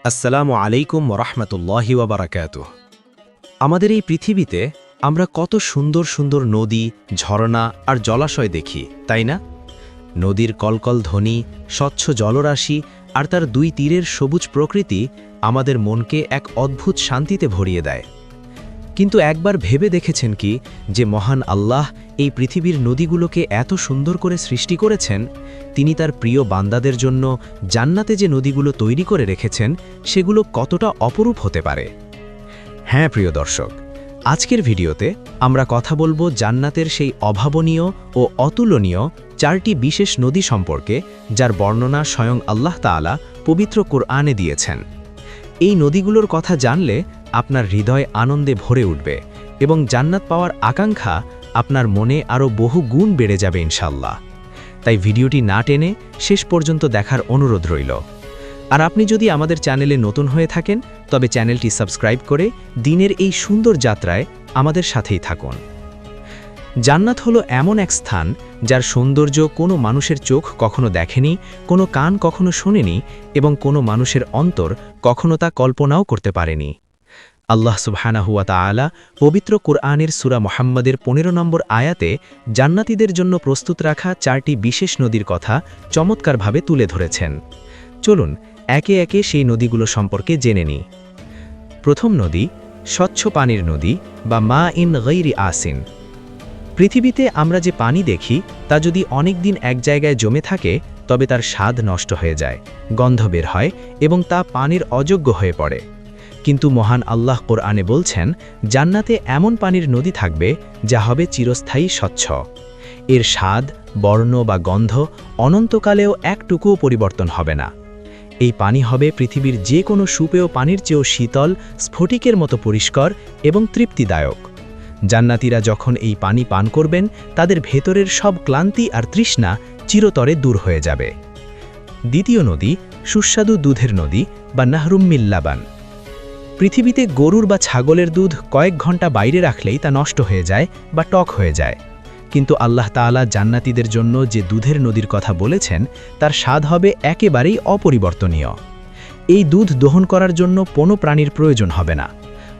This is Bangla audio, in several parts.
আসসালামু আলাইকুম ওরহমতুল্লাহি ওয়াবারাকাতুহ। আমাদের এই পৃথিবীতে আমরা কত সুন্দর সুন্দর নদী, ঝর্ণা আর জলাশয় দেখি, তাই না? নদীর কলকল ধ্বনি, স্বচ্ছ জলরাশি আর তার দুই তীরের সবুজ প্রকৃতি আমাদের মনকে এক অদ্ভুত শান্তিতে ভরিয়ে দেয়। কিন্তু একবার ভেবে দেখেছেন কি যে মহান আল্লাহ এই পৃথিবীর নদীগুলোকে এত সুন্দর করে সৃষ্টি করেছেন, তিনি তার প্রিয় বান্দাদের জন্য জান্নাতে যে নদীগুলো তৈরি করে রেখেছেন সেগুলো কতটা অপরূপ হতে পারে। হ্যাঁ প্রিয় দর্শক, আজকের ভিডিওতে আমরা কথা বলবো জান্নাতের সেই অভাবনীয় ও অতুলনীয় 4টি বিশেষ নদী সম্পর্কে, যার বর্ণনা স্বয়ং আল্লাহ তাআলা পবিত্র কোরআনে দিয়েছেন। এই নদীগুলোর কথা জানলে আপনার হৃদয় আনন্দে ভরে উঠবে এবং জান্নাত পাওয়ার আকাঙ্ক্ষা আপনার মনে আরও বহু গুণ বেড়ে যাবে ইনশাআল্লাহ। তাই ভিডিওটি না টেনে শেষ পর্যন্ত দেখার অনুরোধ রইল। আর আপনি যদি আমাদের চ্যানেলে নতুন হয়ে থাকেন তবে চ্যানেলটি সাবস্ক্রাইব করে দিনের এই সুন্দর যাত্রায় আমাদের সাথেই থাকুন। জান্নাত হলো এমন এক স্থান যার সৌন্দর্য কোনো মানুষের চোখ কখনো দেখেনি, কোনো কান কখনো শোনেনি এবং কোনো মানুষের অন্তর কখনো তা কল্পনাও করতে পারেনি। আল্লাহ সুবহানাহু ওয়া তাআলা পবিত্র কোরআনের সূরা মুহাম্মাদের 15 নম্বর আয়াতে জান্নাতীদের জন্য প্রস্তুত রাখা 4টি বিশেষ নদীর কথা চমৎকারভাবে তুলে ধরেছেন। চলুন একে একে সেই নদীগুলো সম্পর্কে জেনে নিই। প্রথম নদী স্বচ্ছ পানির নদী বা মা ইন গায়রি আসিন। পৃথিবীতে আমরা যে পানি দেখি তা যদি অনেক দিন এক জায়গায় জমে থাকে তবে তার স্বাদ নষ্ট হয়ে যায়, গন্ধ বের হয় এবং তা পানির অযোগ্য হয়ে পড়ে। কিন্তু মহান আল্লাহ কোরআনে বলছেন, জান্নাতে এমন পানির নদী থাকবে যা হবে চিরস্থায়ী স্বচ্ছ। এর স্বাদ, বর্ণ বা গন্ধ অনন্তকালেও একটুকুও পরিবর্তন হবে না। এই পানি হবে পৃথিবীর যে কোনো সুপেয় পানির চেয়েও শীতল, স্ফটিকের মতো পরিষ্কার এবং তৃপ্তিদায়ক। জান্নাতীরা যখন এই পানি পান করবেন তাদের ভেতরের সব ক্লান্তি আর তৃষ্ণা চিরতরে দূর হয়ে যাবে। দ্বিতীয় নদী সুস্বাদু দুধের নদী বা নাহরুম লাবান। পৃথিবীতে গরুর বা ছাগলের দুধ কয়েক ঘন্টা বাইরে রাখলেই তা নষ্ট হয়ে যায় বা টক হয়ে যায়, কিন্তু আল্লাহ তাআলা জান্নাতীদের জন্য যে দুধের নদীর কথা বলেছেন তার স্বাদ হবে একেবারেই অপরিবর্তনীয়। এই দুধ দহন করার জন্য কোনো প্রাণীর প্রয়োজন হবে না,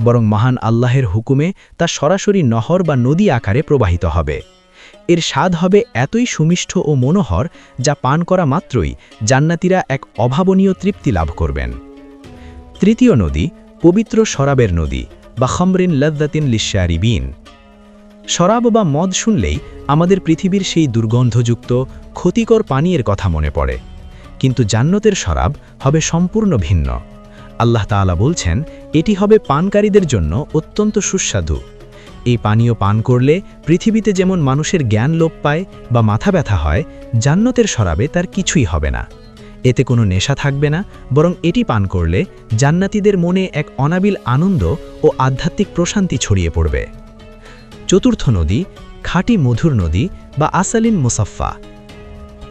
বরং মহান আল্লাহের হুকুমে তা সরাসরি নহর বা নদী আকারে প্রবাহিত হবে। এর স্বাদ হবে এতই সুমিষ্ট ও মনোহর যা পান করা মাত্রই জান্নাতীরা এক অভাবনীয় তৃপ্তি লাভ করবেন। তৃতীয় নদী পবিত্র শরাবের নদী বা খামরিন লাযযাতিন লিশশারিবিন। শরাব বা মদ শুনলেই আমাদের পৃথিবীর সেই দুর্গন্ধযুক্ত ক্ষতিকর পানীয়ের কথা মনে পড়ে, কিন্তু জান্নাতের শরাব হবে সম্পূর্ণ ভিন্ন। আল্লাহ তাআলা বলছেন, এটি হবে পানকারীদের জন্য অত্যন্ত সুস্বাদু। এই পানীয় পান করলে পৃথিবীতে যেমন মানুষের জ্ঞান লোপ পায় বা মাথা ব্যথা হয়, জান্নাতের শরাবে তার কিছুই হবে না। এতে কোনো নেশা থাকবে না, বরং এটি পান করলে জান্নাতীদের মনে এক অনাবিল আনন্দ ও আধ্যাত্মিক প্রশান্তি ছড়িয়ে পড়বে। চতুর্থ নদী খাঁটি মধুর নদী বা আসালিন মুসাফফা।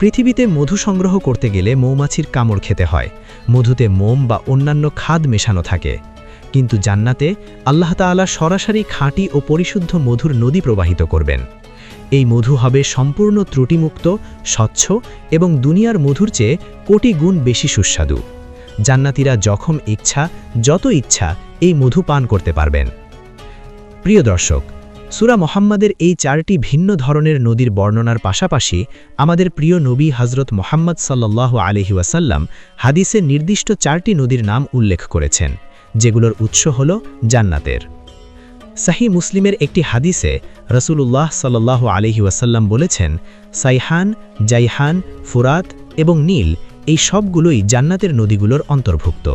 পৃথিবীতে মধু সংগ্রহ করতে গেলে মৌমাছির কামড় খেতে হয়, মধুতে মোম বা অন্যান্য খাদ মেশানো থাকে। কিন্তু জান্নাতে আল্লাহ তাআলা সরাসরি খাঁটি ও পরিশুদ্ধ মধুর নদী প্রবাহিত করবেন। এই মধু হবে সম্পূর্ণ ত্রুটিমুক্ত, স্বচ্ছ এবং দুনিয়ার মধুর চেয়ে কোটি গুণ বেশি সুস্বাদু। জান্নাতীরা যখন ইচ্ছা, যত ইচ্ছা এই মধু পান করতে পারবেন। প্রিয় দর্শক, সূরা মুহাম্মাদের এই 4টি ভিন্ন ধরনের নদীর বর্ণনার পাশাপাশি আমাদের প্রিয় নবী হযরত মুহাম্মদ সাল্লাল্লাহু আলাইহি ওয়াসাল্লাম হাদিসে নির্দিষ্ট 4টি নদীর নাম উল্লেখ করেছেন, যেগুলোর উৎস হল জান্নাতের। সহিহ মুসলিমের একটি হাদিসে রাসূলুল্লাহ সাল্লাল্লাহু আলাইহি ওয়াসাল্লাম বলেছেন, সাইহান, জাইহান, ফুরাত এবং নীল এই সবগুলোই জান্নাতের নদীগুলোর অন্তর্ভুক্ত।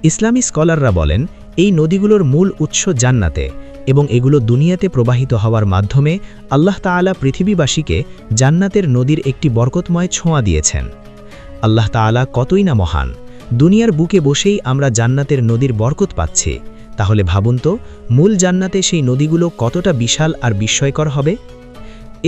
ইসলামী স্কলাররা বলেন, এই নদীগুলোর মূল উৎস জান্নাতে এবং এগুলো দুনিয়াতে প্রবাহিত হওয়ার মাধ্যমে আল্লাহ তাআলা পৃথিবীবাসীকে জান্নাতের নদীর একটি বরকতময় ছোঁয়া দিয়েছেন। আল্লাহ তাআলা কতই না মহান! দুনিয়ার বুকে বসেই আমরা জান্নাতের নদীর বরকত পাচ্ছি, তাহলে ভাবুন তো মূল জান্নাতে সেই নদীগুলো কতটা বিশাল আর বিস্ময়কর হবে।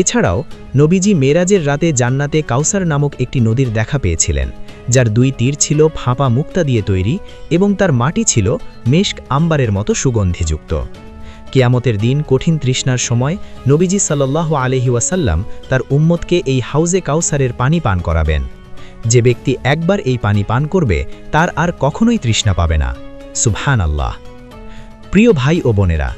এছাড়াও নবীজি মেরাজের রাতে জান্নাতে কাউসার নামক একটি নদীর দেখা পেয়েছিলেন, যার দুই তীর ছিল ফাঁপা মুক্তা দিয়ে তৈরি এবং তার মাটি ছিল মেশক আম্বারের মতো সুগন্ধিযুক্ত। কিয়ামতের দিন কঠিন তৃষ্ণার সময় নবীজি সাল্লাল্লাহু আলাইহি ওয়াসাল্লাম তার উম্মতকে এই হাউজে কাউসারের পানি পান করাবেন। যে ব্যক্তি একবার এই পানি পান করবে তার আর কখনোই তৃষ্ণা পাবে না। সুবহানাল্লাহ। প্রিয় ভাই ও বোনেরা,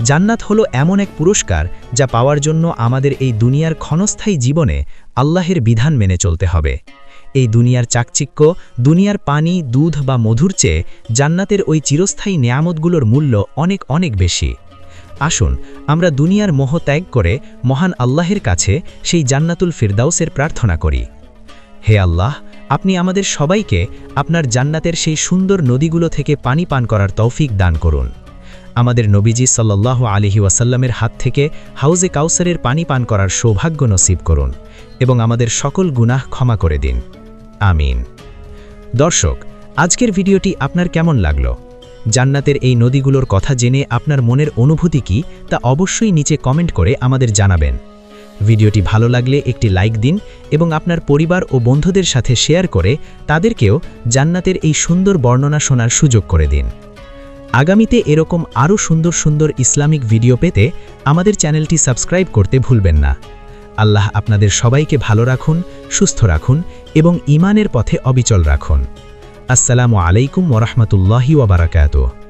জান্নাত হলো এমন এক পুরস্কার যা পাওয়ার জন্য আমাদের এই দুনিয়ার ক্ষণস্থায়ী জীবনে আল্লাহের বিধান মেনে চলতে হবে। এই দুনিয়ার চাকচিক্য, দুনিয়ার পানি, দুধ বা মধুর চেয়ে জান্নাতের ওই চিরস্থায়ী নেয়ামতগুলোর মূল্য অনেক অনেক বেশি। আসুন আমরা দুনিয়ার মোহ ত্যাগ করে মহান আল্লাহের কাছে সেই জান্নাতুল ফিরদাউসের প্রার্থনা করি। হে আল্লাহ, আপনি আমাদের সবাইকে আপনার জান্নাতের সেই সুন্দর নদীগুলো থেকে পানি পান করার তৌফিক দান করুন। আমাদের নবীজি সাল্লাল্লাহু আলাইহি ওয়াসাল্লামের হাত থেকে হাউজে কাউসারের পানি পান করার সৌভাগ্য নসিব করুন এবং আমাদের সকল গুনাহ ক্ষমা করে দিন। আমিন। দর্শক, আজকের ভিডিওটি আপনার কেমন লাগলো? জান্নাতের এই নদীগুলোর কথা জেনে আপনার মনের অনুভূতি কি তা অবশ্যই নিচে কমেন্ট করে আমাদের জানাবেন। ভিডিওটি ভালো লাগলে একটি লাইক দিন এবং আপনার পরিবার ও বন্ধুদের সাথে শেয়ার করে তাদেরকেও জান্নাতের এই সুন্দর বর্ণনা শোনার সুযোগ করে দিন। আগামীতে এরকম আরও সুন্দর সুন্দর ইসলামিক ভিডিও পেতে আমাদের চ্যানেলটি সাবস্ক্রাইব করতে ভুলবেন না। আল্লাহ আপনাদের সবাইকে ভালো রাখুন, সুস্থ রাখুন এবং ঈমানের পথে অবিচল রাখুন। আসসালামু আলাইকুম ওয়া রাহমাতুল্লাহি ওয়া বারাকাতুহু।